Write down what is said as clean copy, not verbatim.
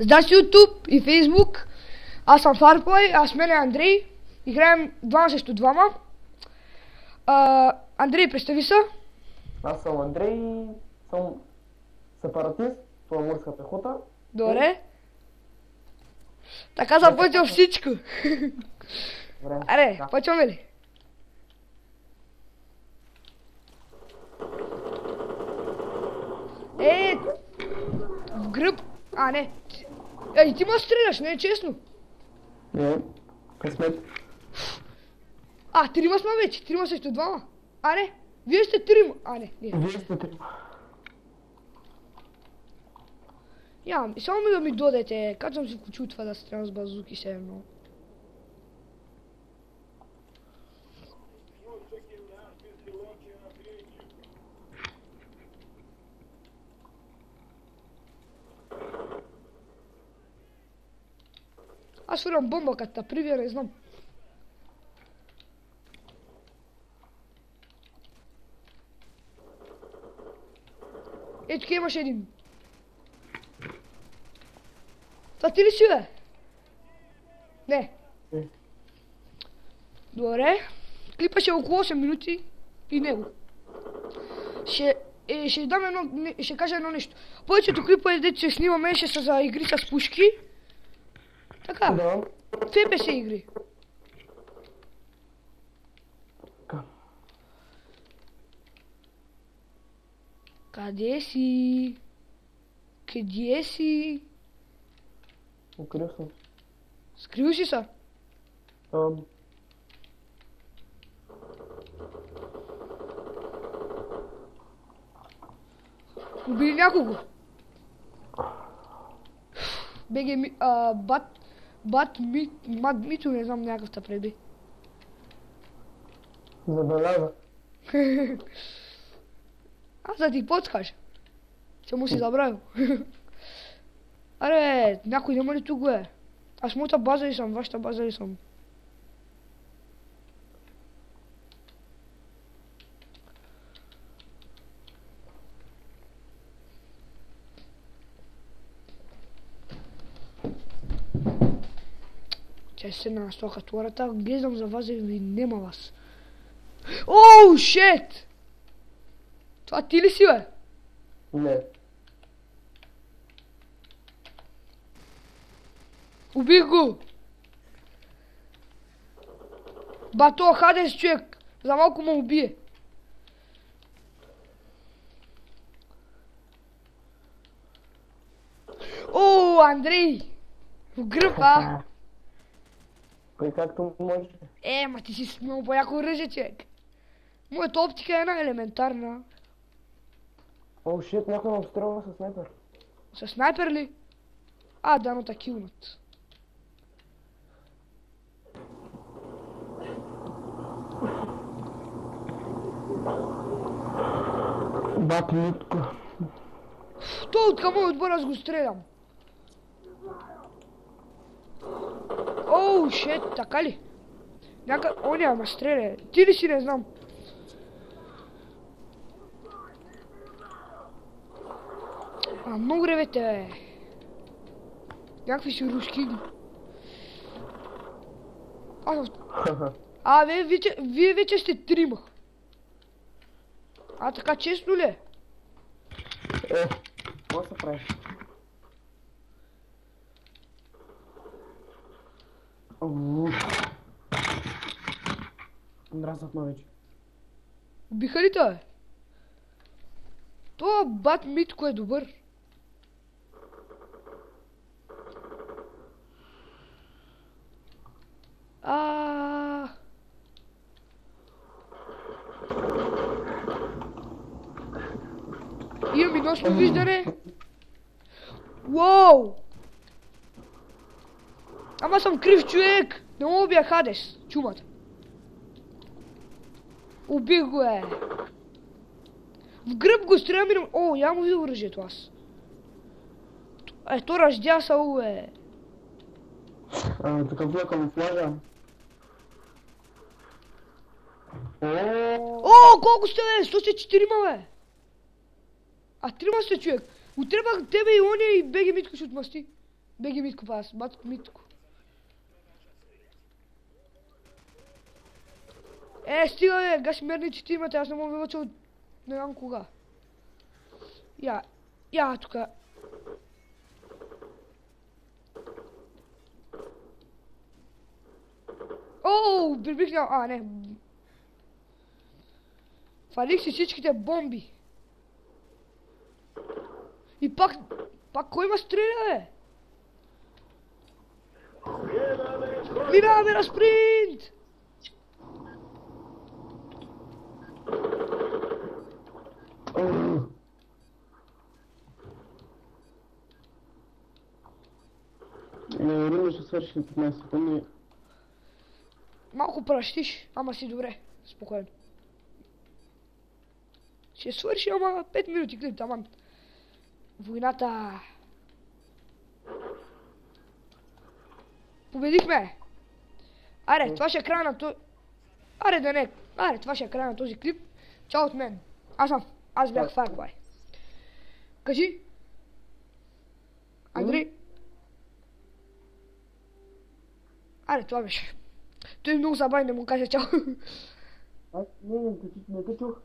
Здрасти YouTube и Facebook. Аз съм Farplay, аз мен е Андрей. Играем 2 срещу 2. Андрей, представи се. Аз съм Андрей, съм сепаратист, това морска пехота. Добре. Така започва всичко. Добре. Аре, почваме ли? В гръб. Не. Ей, ти ма стреляш, не е честно. Не, късмет. Трима сме вече, 3 срещу 2. Не, вие сте 3. Не. Вие сте трима. Само да ми додете, как съм си включил това да стрелям с базуки все едно. Аз свървам бомба, като та прибия, не знам. Тук имаш един. Това ти ли си, бе? Не. Добре. Клипа ще е около 8 минути и него. Ще кажа едно нещо. Повечето клипа, дето се снимаме, ще са за игри с пушки. Така. Да. FPS игри. Къде си? Къде си? Укрил съм. Скрил си са? Убили някого? Мат Мито, не знам, някакъв та преби. Забеляза. Аз да ти подскажа. Че му си забравил. Аре, някой няма ли тук, бе? Аз моята база ли съм, вашата база ли съм? Че се на стокатурата, гледам за вас и ви нема вас. Оу, шет! Това ти ли си, бе? Не. Убих го! Бато, Хадес, човек! За малко ме убие. О, Андрей! В гръб, Кой както може. Ма ти си с много по-яко оръжие, човек. Моята оптика е една елементарна. О, шит, някой ме обстрелва със снайпер. Със снайпер ли? Дано та килнат. Бат Митко. Той от към мой отбор аз го стрелям. Оу, шет, така ли? Оня, ма стреля. Ти ли си, не знам. Много ревете, бе. Някакви си рускини. Вие вече сте 3. Така честно ли е? Какво се прави? Андраснат ме вече. Убиха ли той? Това Бат Митко е добър. Имам и нощно виждане. Уоу! Ама съм крив човек! Не му убия Хадес, чумата. Убих го, В гръб го стрелям и... я му видя оръжието аз. То ръждя са, Такъв е камуфлажа. Колко сте, бе? 104, бе! Трима сте, човек. Отребах тебе и оня и БГ Митко ще отмъсти. Беги, Митко, пас, Митко. Стига, бе, гашмерниците имате, аз не мога вече от не знам кога. Я тука. Оу, прибихнал, не. Фалих си всичките бомби. И пак кой ма стреля, бе? Минаваме на спринт! Вероятно ще свърши 15 секунди. Малко пращиш, ама си добре. Спокойно. Ще свърши, ама 5 минути клип, таман. Войната. Победихме! Аре, това ще е края на този... Аре, това ще е края на този клип. Чао от мен. Аз бях Farboy. Кажи. Андрей. Аре, това беше. Той е много забавен да му каже чао. Аз не те чух.